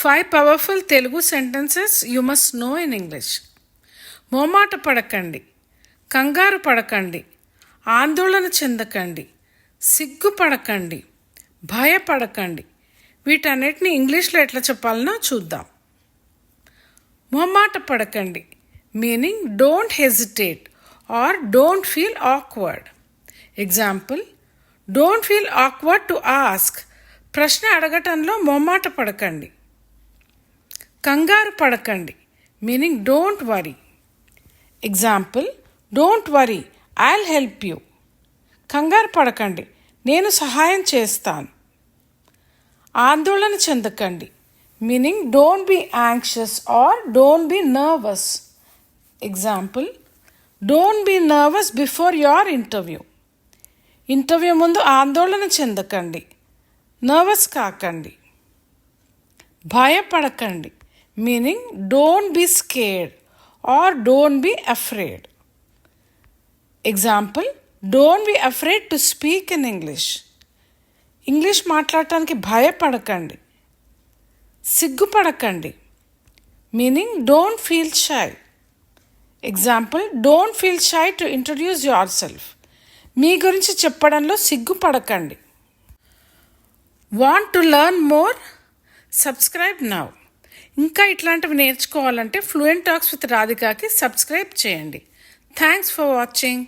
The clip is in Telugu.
5 powerful Telugu sentences you must know in English. మోమాట పడకండి, కంగారు పడకండి, ఆందోళన చెందకండి, సిగ్గుపడకండి, భయపడకండి. వీటన్నిటిని ఇంగ్లీష్లో ఎట్లా చెప్పాలనో చూద్దాం. మోమాట పడకండి meaning don't hesitate or don't feel awkward. Example, don't feel awkward to ask. ప్రశ్న అడగటంలో మొహమాట పడకండి. కంగారు పడకండి meaning don't worry. Example, don't worry, I'll help you. కంగారు పడకండి, నేను సహాయం చేస్తాను. ఆందోళన చెందకండి meaning don't be anxious or don't be nervous. Example, don't be nervous before your interview. Interview ముందు ఆందోళన చెందకండి, నర్వస్ కాకండి. భయపడకండి meaning don't be scared or don't be afraid. Example, don't be afraid to speak in English. English మాట్లాడటానికి భయపడకండి. సిగ్గుపడకండి meaning don't feel shy. Example, don't feel shy to introduce yourself. మీ గురించి చెప్పడంలో సిగ్గుపడకండి. Want to learn more? Subscribe now. ఇంకా ఇట్లాంటివి నేర్చుకోవాలంటే ఫ్లూయెంట్ టాక్స్ విత్ రాధికాకి సబ్స్క్రైబ్ చేయండి. Thanks for watching.